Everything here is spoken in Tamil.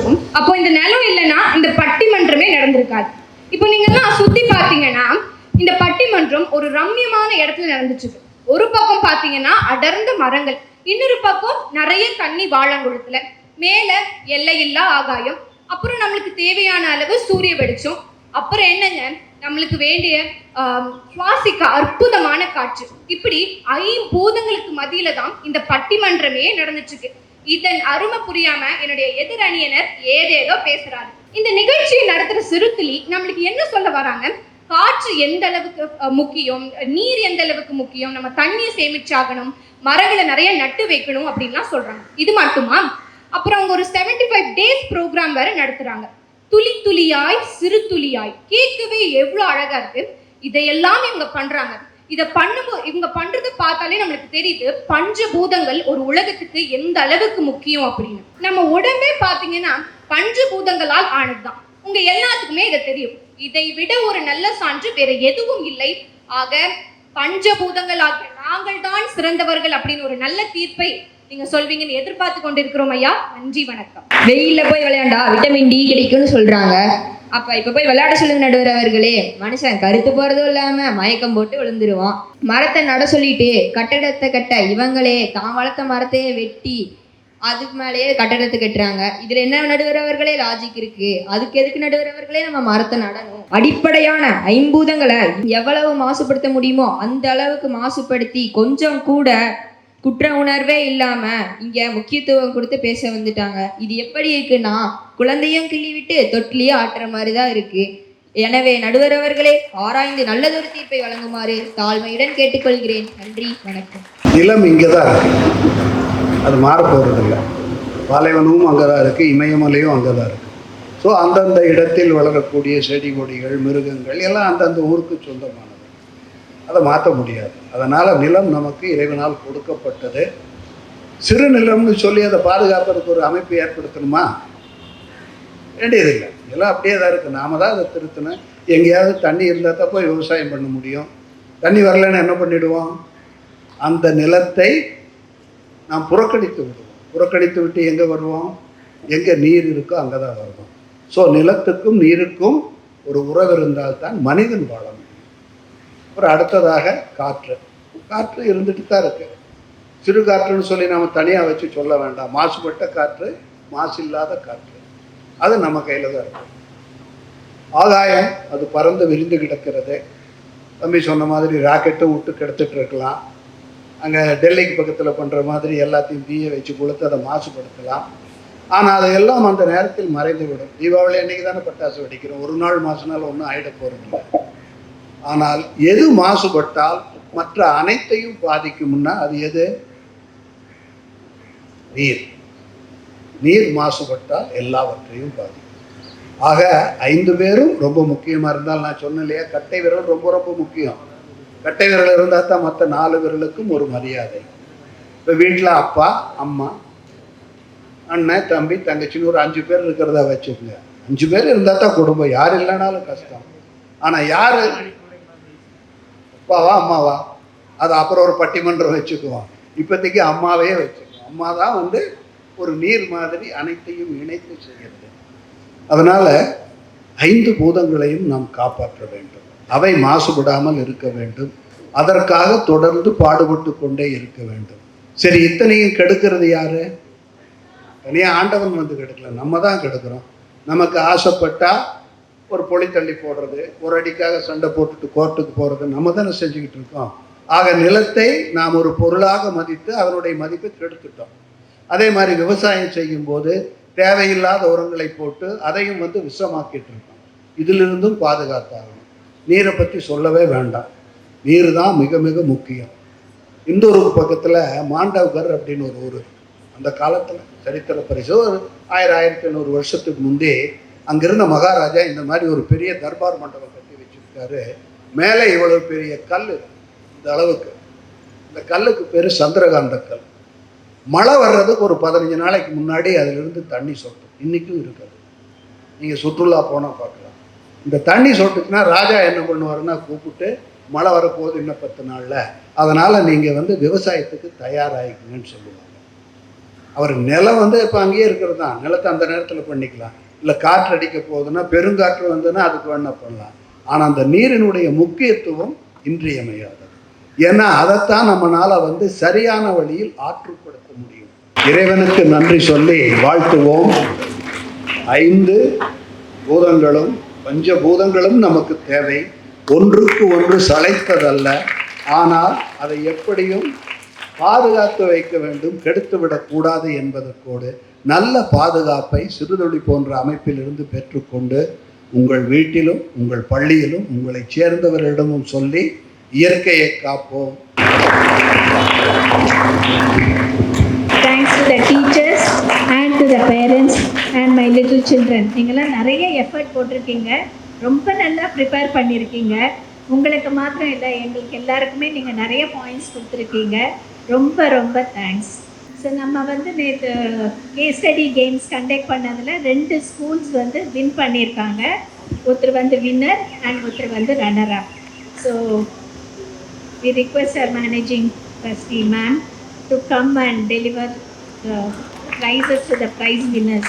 நடந்திருக்கும். அப்போ இந்த நிலம் இல்லைன்னா இந்த பட்டிமன்றமே நடந்திருக்காது. இப்போ நீங்கெல்லாம் சுத்தி பார்த்தீங்கன்னா இந்த பட்டிமன்றம் ஒரு ரம்யமான இடத்துல நடந்துச்சு. ஒரு பக்கம் பார்த்தீங்கன்னா அடர்ந்த மரங்கள், இன்னொரு பக்கம் நிறைய தண்ணி வாழங்குளத்துல, மேல எல்லையில்லா ஆகாயம், அப்புறம் நம்மளுக்கு தேவையான அளவு சூரிய வெளிச்சம், அப்புறம் என்னங்க நம்மளுக்கு வேண்டிய சுவாசிக்க அற்புதமான காற்று. இப்படி ஐம்பூதங்களுக்கு மத்தியில தான் இந்த பட்டிமன்றமே நடந்துச்சு. இதன் அருமை புரியாம என்னுடைய எதிரணியினர் ஏதேதோ பேசுறாரு. இந்த நிகழ்ச்சியை நடத்துற சிறுத்துளி நம்மளுக்கு என்ன சொல்ல வராங்க? காற்று எந்த அளவுக்கு முக்கியம், நீர் எந்த அளவுக்கு முக்கியம், நம்ம தண்ணியை சேமிச்சாகணும், மரங்களை நிறைய நட்டு வைக்கணும் அப்படின்லாம் சொல்றாங்க. இது மட்டுமா? அப்புறம் அவங்க ஒரு 75 days ப்ரோக்ராம் வேற நடத்துறாங்க. துளி துளியாய் சிறு துளியாய், கேட்கவே எவ்வளவு அழகா இருக்கு. இதையெல்லாம் இவங்க பண்றாங்க. இதை பண்ணும்போது இவங்க பண்றதை பார்த்தாலே நம்மளுக்கு தெரியுது பஞ்சபூதங்கள் ஒரு உலகத்துக்கு எந்த அளவுக்கு முக்கியம் அப்படின்னு. நம்ம உடம்பே பார்த்தீங்கன்னா பஞ்சபூதங்களால் ஆனதுதான். உங்க எல்லாத்துக்குமே இதை தெரியும். இதை விட ஒரு நல்ல சான்று வேற எதுவும் இல்லை. ஆக பஞ்சபூதங்களாக நாங்கள் தான் சிறந்தவர்கள் அப்படின்னு ஒரு நல்ல தீர்ப்பை நீங்க சொல்வீங்கன்னு எதிர்பார்த்து கொண்டிருக்கிறோம் ஐயா. நன்றி, வணக்கம். வெயில்ல போய் விளையாண்டா விட்டமின் டி கிடைக்கும்னு சொல்றாங்க. அப்ப இப்ப போய் விளையாட சொல்லுங்க நடுவர் அவர்களே. மனுஷன் கருத்து போறதும் இல்லாம மயக்கம் போட்டு விழுந்துருவான். மரத்தை நட சொல்லிட்டு கட்டடத்தை கட்ட இவங்களே தான் வளர்த்த மரத்தையே வெட்டி அதுக்கு மேலேயே கட்டடத்தை கட்டுறாங்க. இதுல என்ன நடுவர் அவர்களே லாஜிக் இருக்கு? அதுக்கு எதுக்கு நடுவர் அவர்களே நம்ம மரத்தை நடணும்? அடிப்படையான ஐம்பூதங்களை எவ்வளவு மாசுபடுத்த முடியுமோ அந்த அளவுக்கு மாசுபடுத்தி கொஞ்சம் கூட குற்ற உணர்வே இல்லாம இங்க முக்கியத்துவம் கொடுத்து பேச வந்துட்டாங்க. இது எப்படி இருக்குன்னா குழந்தையும் கிள்ளி விட்டு தொட்டிலேயே ஆட்டுற மாதிரிதான் இருக்கு. எனவே நடுவர் அவர்களே ஆராய்ந்து நல்லதொரு தீர்ப்பை வழங்குமாறு தாழ்மையுடன் கேட்டுக்கொள்கிறேன். நன்றி, வணக்கம். நிலம் இங்கேதான் இருக்கு, அது மாறப்போறதில்லை. பாலைவனமும் அங்கேதான் இருக்கு, இமயமலையும் அங்கேதான் இருக்கு. ஸோ அந்தந்த இடத்தில் வளரக்கூடிய செடி கொடிகள் மிருகங்கள் எல்லாம் அந்தந்த ஊருக்கு சொந்தமானது, அதை மாற்ற முடியாது. அதனால் நிலம் நமக்கு இறைவனால் கொடுக்கப்பட்டது. சிறு நிலம்னு சொல்லி அதை பாதுகாப்பதற்கு ஒரு அமைப்பு ஏற்படுத்தணுமா? வேண்டியதில்லை. எல்லாம் அப்படியே தான் இருக்குது. நாம தான் அதை திருத்தணும். எங்கேயாவது தண்ணி இருந்தால் தான் போய் விவசாயம் பண்ண முடியும். தண்ணி வரலன்னு என்ன பண்ணிவிடுவோம்? அந்த நிலத்தை நாம் புறக்கணித்து விடுவோம். புறக்கணித்து விட்டு எங்கே வருவோம்? எங்கே நீர் இருக்கோ அங்கே தான் வருவோம். ஸோ நிலத்துக்கும் நீருக்கும் ஒரு உறவு இருந்தால்தான் மனிதன் வாழ முடியும். அப்புறம் அடுத்ததாக காற்று. காற்று இருந்துட்டு தான் இருக்கு. சிறு காற்றுன்னு சொல்லி நம்ம தனியாக வச்சு சொல்ல வேண்டாம். மாசுபட்ட காற்று, மாசு இல்லாத காற்று, அது நம்ம கையில் தான் இருக்கு. ஆகாயம் அது பறந்து விரிந்து கிடக்கிறது. தம்பி சொன்ன மாதிரி ராக்கெட்டும் விட்டு கெடுத்துட்டு இருக்கலாம். அங்கே டெல்லிக்கு பக்கத்தில் பண்ணுற மாதிரி எல்லாத்தையும் தீயை வச்சு கொடுத்து அதை மாசுபடுத்தலாம். ஆனால் அதையெல்லாம் அந்த நேரத்தில் மறைந்து விடும். தீபாவளி அன்றைக்கி தானே பட்டாசு வெடிக்கிறோம். ஒரு நாள் மாசுனால ஒன்றும் ஆகிட போகிறதில்லை. ஆனால் எது மாசுபட்டால் மற்ற அனைத்தையும் பாதிக்கும்னா அது எது? நீர். நீர் மாசுபட்டால் எல்லாவற்றையும் பாதிக்கும். ஆக 5 பேரும் ரொம்ப முக்கியமாக இருந்தால், நான் சொன்னேன் இல்லையா, கட்டை விரல் ரொம்ப ரொம்ப முக்கியம். கட்டை விரல் இருந்தால் தான் மற்ற 4 விரலுக்கும் ஒரு மரியாதை. இப்போ வீட்டில் அப்பா அம்மா அண்ணன் தம்பி தங்கச்சின்னு ஒரு 5 பேர் இருக்கிறதா வச்சுக்கோங்க. 5 பேர் இருந்தால் தான் குடும்பம். யார் இல்லைனாலும் கஷ்டம். ஆனால் யார் அப்பாவா அம்மாவா அது அப்புறம் ஒரு பட்டிமன்றம் வச்சுக்குவோம். இப்போதைக்கு அம்மாவே வச்சுக்குவோம். அம்மா தான் ஒரு நீர் மாதிரி அனைத்தையும் இணைத்து செய்கிறது. அதனால் 5 பூதங்களையும் நாம் காப்பாற்ற வேண்டும். அவை மாசுபடாமல் இருக்க வேண்டும். அதற்காக தொடர்ந்து பாடுபட்டு கொண்டே இருக்க வேண்டும். சரி, இத்தனையும் கெடுக்கிறது யாரு? தனியாக ஆண்டவன் கெடுக்கல, நம்ம தான் கெடுக்கிறோம். நமக்கு ஆசைப்பட்டால் ஒரு பொலி தள்ளி போடுறது, ஒரு அடிக்காக சண்டை போட்டுட்டு கோர்ட்டுக்கு போகிறது நம்ம தானே செஞ்சுக்கிட்டு இருக்கோம். ஆக நிலத்தை நாம் ஒரு பொருளாக மதித்து அதனுடைய மதிப்பை கெடுத்துட்டோம். அதே மாதிரி விவசாயம் செய்யும்போது தேவையில்லாத உரங்களை போட்டு அதையும் விஷமாக்கிட்டு இருக்கோம். இதிலிருந்தும் பாதுகாத்தாகணும். நீரை பற்றி சொல்லவே வேண்டாம். நீர் தான் மிக மிக முக்கியம். இந்தூருக்கு பக்கத்தில் மாண்டவ்கர் அப்படின்னு ஒரு ஊர். அந்த காலத்தில் சரித்திர பரிசு ஒரு 1000-1500 வருஷத்துக்கு முன்பே அங்கிருந்த மகாராஜா இந்த மாதிரி ஒரு பெரிய தர்பார் மண்டபம் கட்டி வச்சிருக்காரு. மேலே இவ்வளவு பெரிய கல், இந்த அளவுக்கு. இந்த கல்லுக்கு பேர் சந்திரகாந்த கல். மழை வர்றதுக்கு ஒரு 15 நாளைக்கு முன்னாடி அதிலிருந்து தண்ணி சொட்டும். இன்றைக்கும் இருக்காது. நீங்கள் சுற்றுலா போனால் பார்க்கலாம். இந்த தண்ணி சொட்டுச்சுன்னா ராஜா என்ன பண்ணுவாருன்னா கூப்பிட்டு, மழை வரப்போகுது இன்னும் 10 நாளில், அதனால் நீங்கள் விவசாயத்துக்கு தயாராகிக்குங்கன்னு சொல்லுவாங்க. அவர் நிலம் வந்து இப்போ அங்கேயே இருக்கிறது தான், நிலத்தை அந்த நேரத்தில் பண்ணிக்கலாம். இல்லை காற்று அடிக்க போகுதுன்னா, பெருங்காற்று வந்ததுன்னா அதுக்கு வேணா பண்ணலாம். ஆனால் அந்த நீரினுடைய முக்கியத்துவம் இன்றியமையாதது. ஏன்னா அதைத்தான் நம்மளால் வந்து சரியான வழியில் ஆற்றுப்படுத்த முடியும். இறைவனுக்கு நன்றி சொல்லி வாழ்த்துவோம். 5 பூதங்களும் பஞ்சபூதங்களும் நமக்கு தேவை. ஒன்றுக்கு ஒன்று சளைத்ததல்ல. ஆனால் அதை எப்படியும் பாதுகாத்து வைக்க வேண்டும், கெடுத்துவிடக்கூடாது என்பதற்கோடு நல்ல பாதுகாப்பை சிறுதொழி போன்ற அமைப்பிலிருந்து பெற்றுக்கொண்டு உங்கள் வீட்டிலும் உங்கள் பள்ளியிலும் உங்களை சேர்ந்தவரிடமும் சொல்லி இயற்கையை காப்போம். Thanks to the teachers and to the parents and my little children. நீங்களாம் நிறைய எஃபர்ட் போட்டிருக்கீங்க, ரொம்ப நல்லா ப்ரிப்பேர் பண்ணியிருக்கீங்க. உங்களுக்கு மாத்திரம் இல்லை, எங்களுக்கு எல்லாருக்குமே நீங்கள் நிறைய பாயிண்ட்ஸ் கொடுத்துருக்கீங்க. ரொம்ப ரொம்ப தேங்க்ஸ். ஸோ நம்ம வந்து நேற்று கேஸ் ஸ்டடி கேம்ஸ் கண்டக்ட் பண்ணதில் 2 ஸ்கூல்ஸ் வந்து வின் பண்ணியிருக்காங்க. ஒருத்தர் வந்து வின்னர் அண்ட் ஒருத்தர் வந்து runner up. So we request our managing trustee ma'am to come and deliver the prizes to the prize winners.